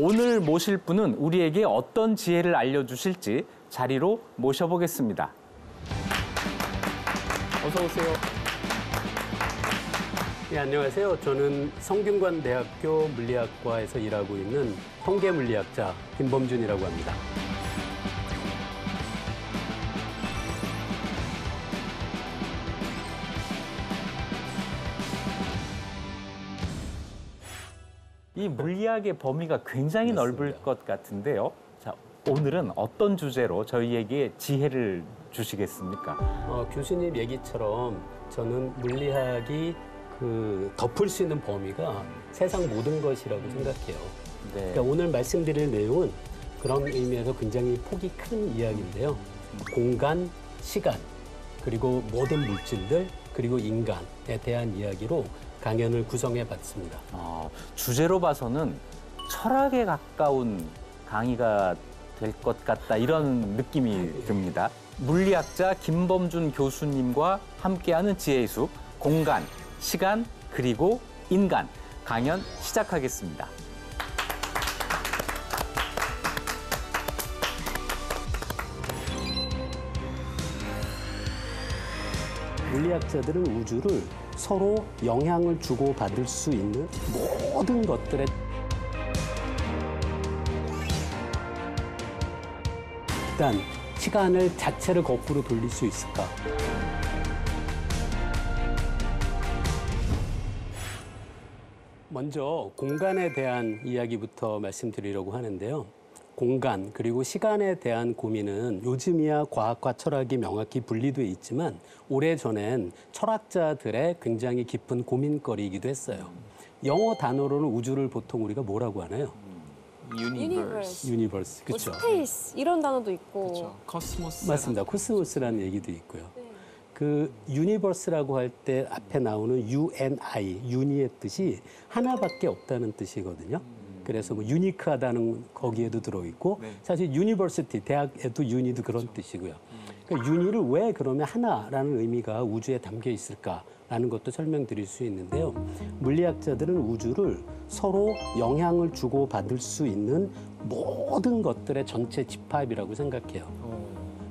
오늘 모실 분은 우리에게 어떤 지혜를 알려주실지 자리로 모셔보겠습니다. 어서 오세요. 네, 안녕하세요. 저는 성균관대학교 물리학과에서 일하고 있는 통계물리학자 김범준이라고 합니다. 이 물리학의 범위가 굉장히 넓을 것 같은데요. 자, 오늘은 어떤 주제로 저희에게 지혜를 주시겠습니까? 교수님 얘기처럼 저는 물리학이 덮을 수 있는 범위가 세상 모든 것이라고 생각해요. 네. 그러니까 오늘 말씀드릴 내용은 그런 의미에서 굉장히 폭이 큰 이야기인데요. 공간, 시간, 그리고 모든 물질들, 그리고 인간에 대한 이야기로 강연을 구성해 봤습니다. 주제로 봐서는 철학에 가까운 강의가 될 것 같다 이런 느낌이 듭니다. 물리학자 김범준 교수님과 함께하는 지혜의 숲, 공간, 시간, 그리고 인간 강연 시작하겠습니다. 물리학자들은 우주를 서로 영향을 주고받을 수 있는 모든 것들의 일단 시간을 자체를 거꾸로 돌릴 수 있을까? 먼저 공간에 대한 이야기부터 말씀드리려고 하는데요. 공간 그리고 시간에 대한 고민은 요즘이야 과학과 철학이 명확히 분리돼 있지만 오래전엔 철학자들의 굉장히 깊은 고민거리이기도 했어요. 영어 단어로는 우주를 보통 우리가 뭐라고 하나요? 유니버스. 유니버스, 그렇죠. 스페이스 이런 단어도 있고. 그렇죠. 코스모스. 맞습니다. 코스모스라는 얘기도 있고요. 네. 그 유니버스라고 할 때 앞에 나오는 UNI, 유니의 뜻이 하나밖에 없다는 뜻이거든요. 그래서 뭐 유니크하다는 거기에도 들어있고 네. 사실 유니버시티, 대학에도 유니도 그런 뜻이고요. 그러니까 유니를 왜 그러면 하나라는 의미가 우주에 담겨 있을까라는 것도 설명드릴 수 있는데요. 물리학자들은 우주를 서로 영향을 주고받을 수 있는 모든 것들의 전체 집합이라고 생각해요.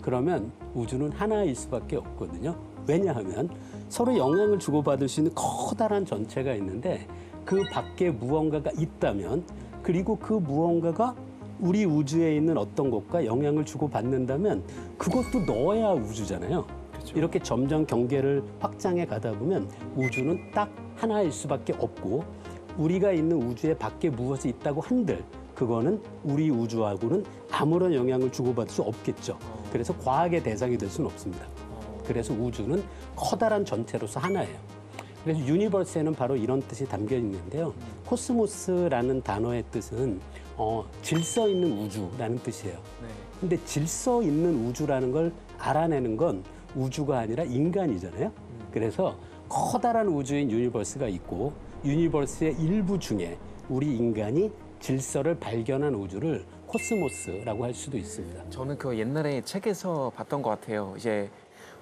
그러면 우주는 하나일 수밖에 없거든요. 왜냐하면 서로 영향을 주고받을 수 있는 커다란 전체가 있는데 그 밖에 무언가가 있다면 그리고 그 무언가가 우리 우주에 있는 어떤 것과 영향을 주고받는다면 그것도 넣어야 우주잖아요. 그렇죠. 이렇게 점점 경계를 확장해 가다 보면 우주는 딱 하나일 수밖에 없고 우리가 있는 우주에 밖에 무엇이 있다고 한들 그거는 우리 우주하고는 아무런 영향을 주고받을 수 없겠죠. 그래서 과학의 대상이 될 수는 없습니다. 그래서 우주는 커다란 전체로서 하나예요. 그래서 유니버스에는 바로 이런 뜻이 담겨 있는데요. 코스모스라는 단어의 뜻은 질서 있는 우주라는 뜻이에요. 근데 질서 있는 우주라는 걸 알아내는 건 우주가 아니라 인간이잖아요. 그래서 커다란 우주인 유니버스가 있고 유니버스의 일부 중에 우리 인간이 질서를 발견한 우주를 코스모스라고 할 수도 있습니다. 저는 그 옛날에 책에서 봤던 것 같아요. 이제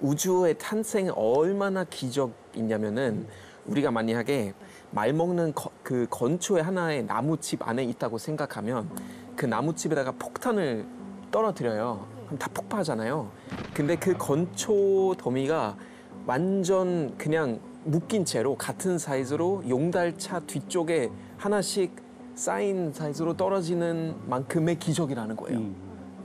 우주의 탄생이 얼마나 기적이냐면은 우리가 만약에 말 먹는 그 건초의 하나의 나무집 안에 있다고 생각하면 그 나무집에다가 폭탄을 떨어뜨려요. 그럼 다 폭파하잖아요. 근데 그 건초 더미가 완전 그냥 묶인 채로 같은 사이즈로 용달차 뒤쪽에 하나씩 쌓인 사이즈로 떨어지는 만큼의 기적이라는 거예요.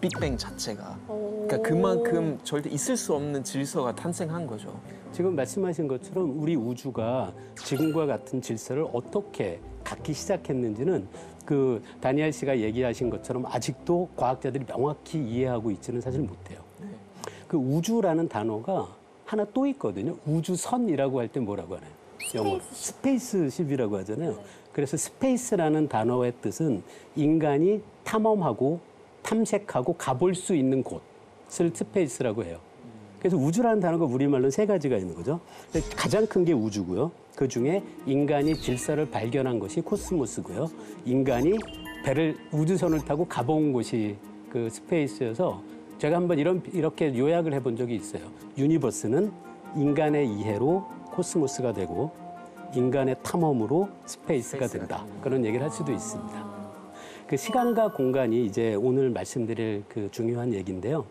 빅뱅 자체가. 그러니까 그만큼 절대 있을 수 없는 질서가 탄생한 거죠. 지금 말씀하신 것처럼 우리 우주가 지금과 같은 질서를 어떻게 갖기 시작했는지는 그 다니엘 씨가 얘기하신 것처럼 아직도 과학자들이 명확히 이해하고 있지는 사실 못해요. 그 우주라는 단어가 하나 또 있거든요. 우주선이라고 할 때 뭐라고 하나요? 영어로 스페이스십이라고 하잖아요. 그래서 스페이스라는 단어의 뜻은 인간이 탐험하고 탐색하고 가볼 수 있는 곳을 스페이스라고 해요. 그래서 우주라는 단어가 우리말로는 세 가지가 있는 거죠. 가장 큰 게 우주고요. 그중에 인간이 질서를 발견한 것이 코스모스고요. 인간이 우주선을 타고 가본 곳이 그 스페이스여서 제가 한번 이렇게 요약을 해본 적이 있어요. 유니버스는 인간의 이해로 코스모스가 되고 인간의 탐험으로 스페이스가 된다. 그런 얘기를 할 수도 있습니다. 그 시간과 공간이 이제 오늘 말씀드릴 그 중요한 얘기인데요.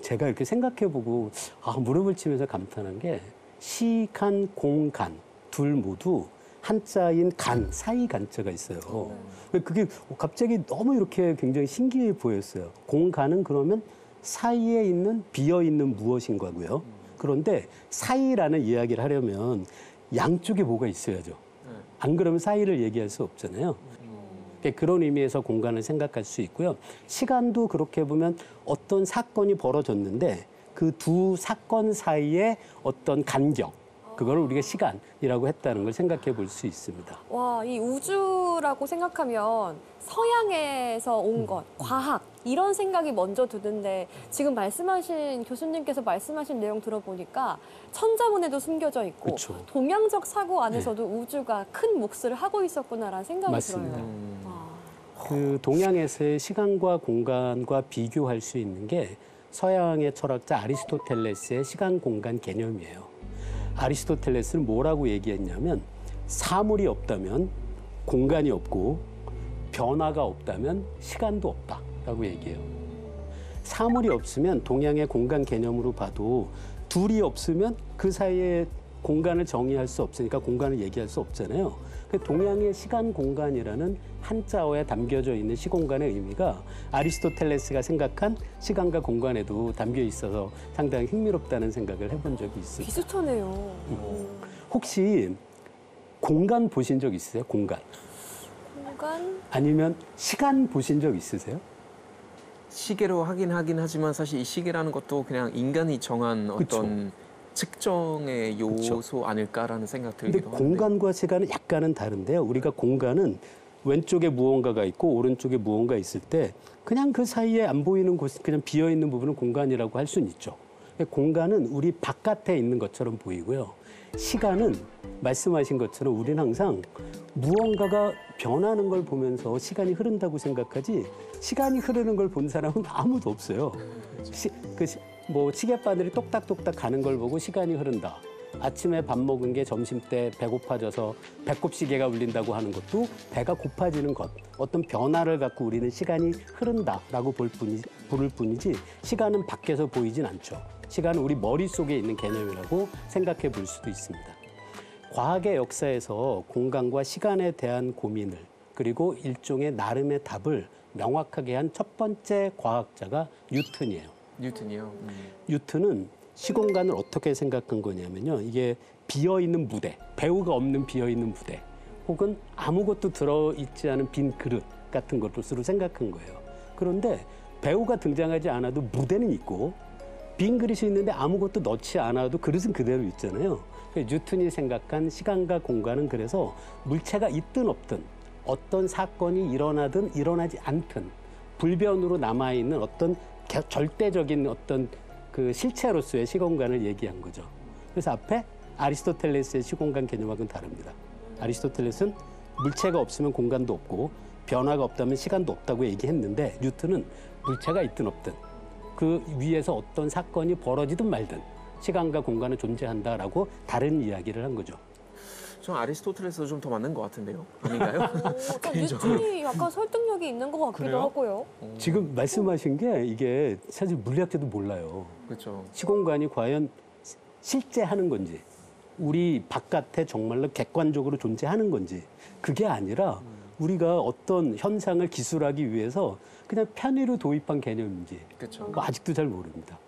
제가 이렇게 생각해보고 무릎을 치면서 감탄한 게 시간, 공간 둘 모두 한자인 간, 사이 간자가 있어요. 그게 갑자기 너무 이렇게 굉장히 신기해 보였어요. 공간은 그러면 사이에 있는 비어있는 무엇인가고요. 그런데 사이라는 이야기를 하려면 양쪽에 뭐가 있어야죠. 안 그러면 사이를 얘기할 수 없잖아요. 그런 의미에서 공간을 생각할 수 있고요. 시간도 그렇게 보면 어떤 사건이 벌어졌는데 그 두 사건 사이에 어떤 간격, 그걸 우리가 시간이라고 했다는 걸 생각해 볼 수 있습니다. 와, 이 우주라고 생각하면 서양에서 온 것, 과학 이런 생각이 먼저 드는데 지금 말씀하신 교수님께서 말씀하신 내용 들어보니까 천자문에도 숨겨져 있고 그쵸. 동양적 사고 안에서도 우주가 큰 몫을 하고 있었구나라는 생각이 맞습니다. 들어요. 와. 그 동양에서의 시간과 공간과 비교할 수 있는 게 서양의 철학자 아리스토텔레스의 시간 공간 개념이에요. 아리스토텔레스는 뭐라고 얘기했냐면 사물이 없다면 공간이 없고 변화가 없다면 시간도 없다라고 얘기해요. 사물이 없으면 동양의 공간 개념으로 봐도 둘이 없으면 그 사이에 공간을 정의할 수 없으니까 공간을 얘기할 수 없잖아요. 동양의 시간 공간이라는 한자어에 담겨져 있는 시공간의 의미가 아리스토텔레스가 생각한 시간과 공간에도 담겨 있어서 상당히 흥미롭다는 생각을 해본 적이 있습니다. 비슷하네요. 혹시 공간 보신 적 있으세요? 공간. 공간? 아니면 시간 보신 적 있으세요? 시계로 하긴 하지만 사실 이 시계라는 것도 그냥 인간이 정한 어떤 측정의 요소 아닐까라는 생각 근데 들기도 하는데. 공간과 시간은 약간은 다른데요. 우리가 공간은 왼쪽에 무언가가 있고 오른쪽에 무언가 있을 때 그냥 그 사이에 안 보이는 곳, 그냥 비어 있는 부분은 공간이라고 할 수는 있죠. 공간은 우리 바깥에 있는 것처럼 보이고요. 시간은 말씀하신 것처럼 우리는 항상 무언가가 변하는 걸 보면서 시간이 흐른다고 생각하지 시간이 흐르는 걸 본 사람은 아무도 없어요. 시계바늘이 똑딱똑딱 가는 걸 보고 시간이 흐른다. 아침에 밥 먹은 게 점심 때 배고파져서 배꼽 시계가 울린다고 하는 것도 배가 고파지는 것, 어떤 변화를 갖고 우리는 시간이 흐른다라고 부를 뿐이지 시간은 밖에서 보이진 않죠. 시간은 우리 머릿속에 있는 개념이라고 생각해 볼 수도 있습니다. 과학의 역사에서 공간과 시간에 대한 고민을 그리고 일종의 나름의 답을 명확하게 한 첫 번째 과학자가 뉴턴이에요. 뉴턴이요. 뉴턴은 시공간을 어떻게 생각한 거냐면요. 이게 비어있는 무대, 배우가 없는 비어있는 무대, 혹은 아무것도 들어있지 않은 빈 그릇 같은 것으로 생각한 거예요. 그런데 배우가 등장하지 않아도 무대는 있고 빈 그릇이 있는데 아무것도 넣지 않아도 그릇은 그대로 있잖아요. 뉴턴이 생각한 시간과 공간은 그래서 물체가 있든 없든 어떤 사건이 일어나든 일어나지 않든 불변으로 남아있는 어떤 절대적인 어떤 그 실체로서의 시공간을 얘기한 거죠. 그래서 앞에 아리스토텔레스의 시공간 개념하고는 다릅니다. 아리스토텔레스는 물체가 없으면 공간도 없고 변화가 없다면 시간도 없다고 얘기했는데 뉴턴은 물체가 있든 없든 그 위에서 어떤 사건이 벌어지든 말든 시간과 공간은 존재한다라고 다른 이야기를 한 거죠. 전 아리스토텔레스도 좀 더 맞는 것 같은데요. 아닌가요? 뉴턴이 약간 설득력이 있는 것 같기도 그래요? 하고요. 지금 말씀하신 게 이게 사실 물리학자도 몰라요. 그렇죠. 시공간이 과연 실제 하는 건지 우리 바깥에 정말로 객관적으로 존재하는 건지 그게 아니라 우리가 어떤 현상을 기술하기 위해서 그냥 편의로 도입한 개념인지 그렇죠. 아직도 잘 모릅니다.